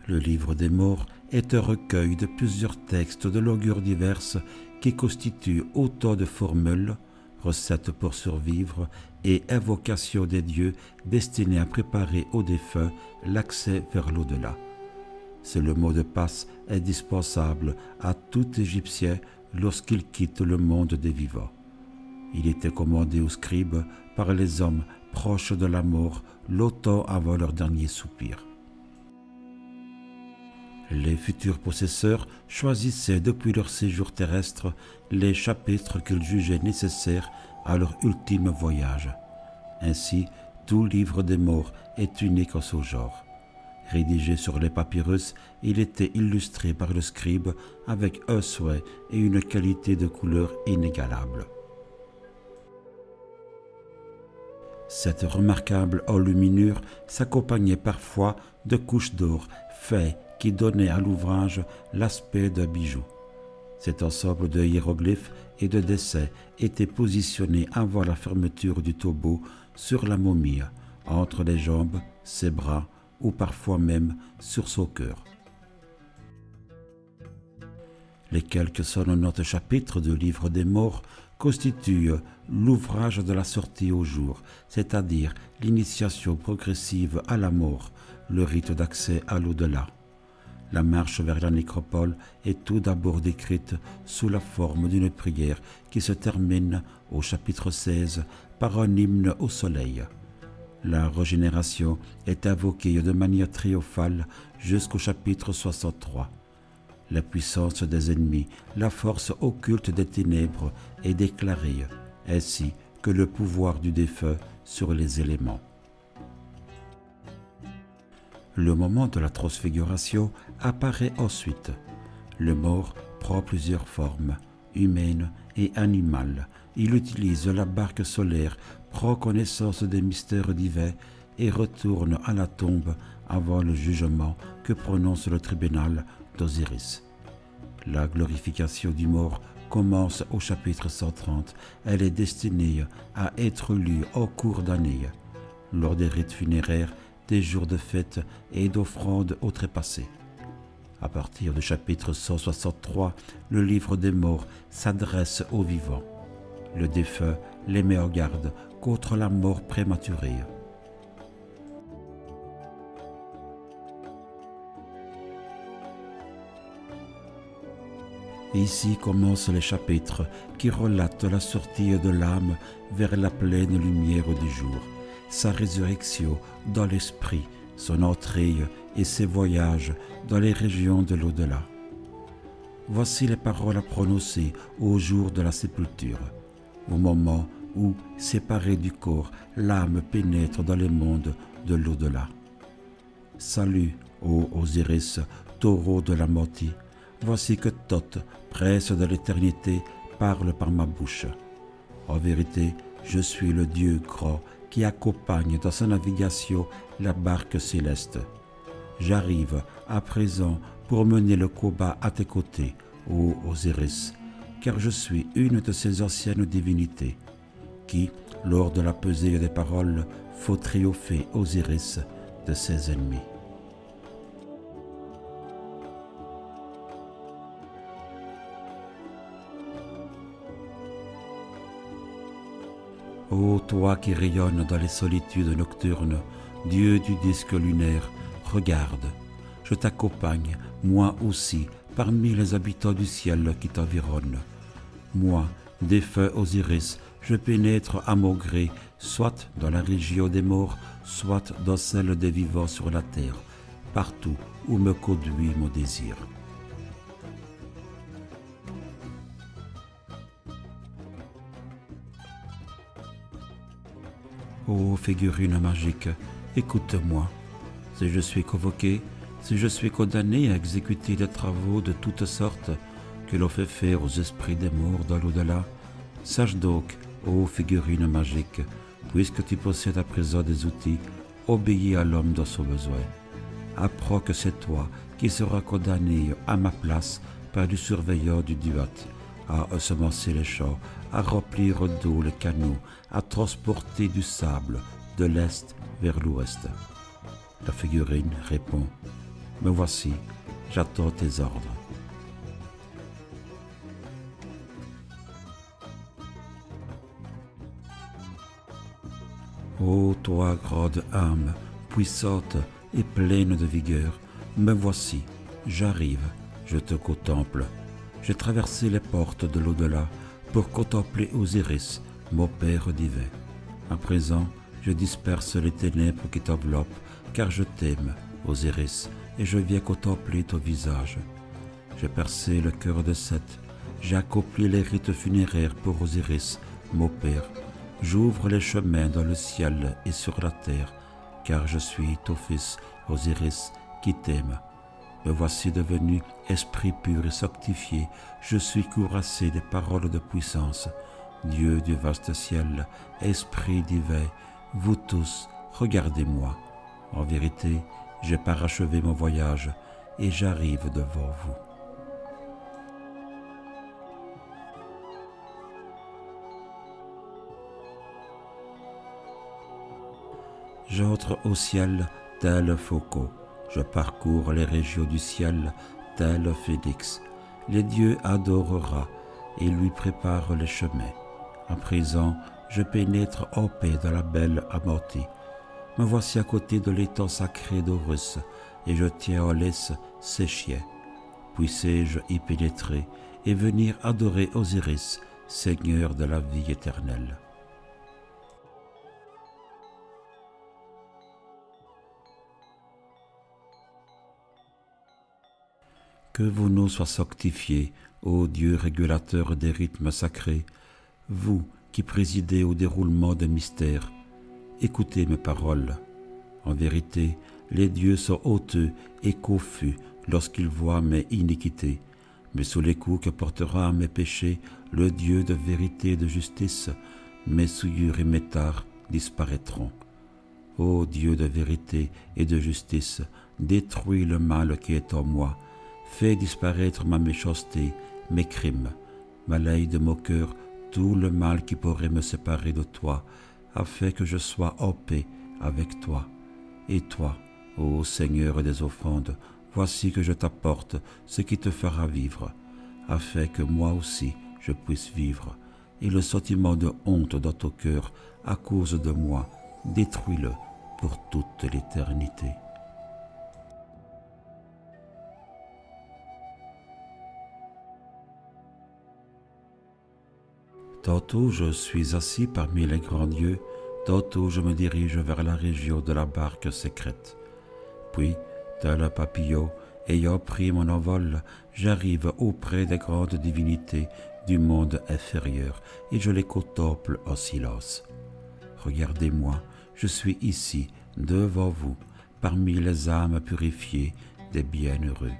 Le livre des morts est un recueil de plusieurs textes de longueurs diverses qui constituent autant de formules, recettes pour survivre et invocations des dieux destinées à préparer aux défunts l'accès vers l'au-delà. C'est le mot de passe indispensable à tout Égyptien lorsqu'il quitte le monde des vivants. Il était commandé aux scribes par les hommes proches de la mort longtemps avant leur dernier soupir. Les futurs possesseurs choisissaient depuis leur séjour terrestre les chapitres qu'ils jugeaient nécessaires à leur ultime voyage. Ainsi, tout livre des morts est unique en son genre. Rédigé sur les papyrus, il était illustré par le scribe avec un soin et une qualité de couleur inégalable. Cette remarquable enluminure s'accompagnait parfois de couches d'or fin qui donnaient à l'ouvrage l'aspect d'un bijou. Cet ensemble de hiéroglyphes et de dessins était positionné avant la fermeture du tombeau sur la momie, entre les jambes, ses bras ou parfois même sur son cœur. Les quelques 190 chapitres du livre des morts constituent l'ouvrage de la sortie au jour, c'est-à-dire l'initiation progressive à la mort, le rite d'accès à l'au-delà. La marche vers la nécropole est tout d'abord décrite sous la forme d'une prière qui se termine au chapitre 16 par un hymne au soleil. La régénération est invoquée de manière triomphale jusqu'au chapitre 63. La puissance des ennemis, la force occulte des ténèbres est déclarée, ainsi que le pouvoir du défunt sur les éléments. Le moment de la transfiguration apparaît ensuite. Le mort prend plusieurs formes, humaines et animales. Il utilise la barque solaire, prend connaissance des mystères divins et retourne à la tombe avant le jugement que prononce le tribunal d'Osiris. La glorification du mort commence au chapitre 130. Elle est destinée à être lue en cours d'année, lors des rites funéraires, des jours de fête et d'offrandes au trépassé. À partir du chapitre 163, le livre des morts s'adresse aux vivants. Le défunt les met en garde contre la mort prématurée. Ici commencent les chapitres qui relatent la sortie de l'âme vers la pleine lumière du jour, sa résurrection dans l'esprit, son entrée et ses voyages dans les régions de l'au-delà. Voici les paroles à prononcer au jour de la sépulture, au moment où, séparée du corps, l'âme pénètre dans les mondes de l'au-delà. Salut, ô Osiris, taureau de la Manti, voici que Thoth, prince de l'éternité, parle par ma bouche. En vérité, je suis le Dieu grand qui accompagne dans sa navigation la barque céleste. J'arrive à présent pour mener le combat à tes côtés, ô Osiris, car je suis une de ces anciennes divinités qui, lors de la pesée des paroles, faut triompher Osiris de ses ennemis. Ô toi qui rayonnes dans les solitudes nocturnes, Dieu du disque lunaire, regarde, je t'accompagne, moi aussi, parmi les habitants du ciel qui t'environnent. Moi, défunt Osiris, je pénètre à mon gré, soit dans la région des morts, soit dans celle des vivants sur la terre, partout où me conduit mon désir. Ô figurine magique, écoute-moi. Si je suis convoqué, si je suis condamné à exécuter des travaux de toutes sortes que l'on fait faire aux esprits des morts dans l'au-delà, sache donc, ô figurine magique, puisque tu possèdes à présent des outils, obéis à l'homme dans son besoin. Apprends que c'est toi qui seras condamné à ma place par du surveillant du duat, à ensemencer les champs, à remplir d'eau les canaux, à transporter du sable de l'est vers l'ouest. La figurine répond : Me voici, j'attends tes ordres. Ô toi, grande âme, puissante et pleine de vigueur, me voici, j'arrive, je te contemple. J'ai traversé les portes de l'au-delà pour contempler Osiris, mon Père divin. À présent, je disperse les ténèbres qui t'enveloppent, car je t'aime, Osiris, et je viens contempler ton visage. J'ai percé le cœur de Seth, j'ai accompli les rites funéraires pour Osiris, mon Père. J'ouvre les chemins dans le ciel et sur la terre, car je suis ton fils, Osiris, qui t'aime. Me voici devenu esprit pur et sanctifié, je suis courassé des paroles de puissance. Dieu du vaste ciel, esprit divin, vous tous, regardez-moi. En vérité, j'ai parachevé mon voyage et j'arrive devant vous. J'entre au ciel tel faucon, je parcours les régions du ciel tel phénix. Les dieux adorera et lui préparent les chemins. À présent, je pénètre en paix dans la belle Amanthée. Me voici à côté de l'étang sacré d'Horus, et je tiens en laisse ses chiens. Puissé-je y pénétrer et venir adorer Osiris, Seigneur de la vie éternelle. Que vos noms soient sanctifiés, ô Dieu régulateur des rythmes sacrés, vous qui présidez au déroulement des mystères. Écoutez mes paroles. En vérité, les dieux sont honteux et confus lorsqu'ils voient mes iniquités, mais sous les coups que portera mes péchés, le Dieu de vérité et de justice, mes souillures et mes tares disparaîtront. Ô Dieu de vérité et de justice, détruis le mal qui est en moi, fais disparaître ma méchanceté, mes crimes, balaye de mon cœur tout le mal qui pourrait me séparer de toi, afin que je sois en paix avec toi. Et toi, ô Seigneur des offrandes, voici que je t'apporte ce qui te fera vivre, afin que moi aussi je puisse vivre. Et le sentiment de honte dans ton cœur à cause de moi, détruis-le pour toute l'éternité. Tantôt je suis assis parmi les grands dieux, tantôt je me dirige vers la région de la barque secrète. Puis, tel un papillon, ayant pris mon envol, j'arrive auprès des grandes divinités du monde inférieur et je les contemple en silence. Regardez-moi, je suis ici, devant vous, parmi les âmes purifiées des bienheureux.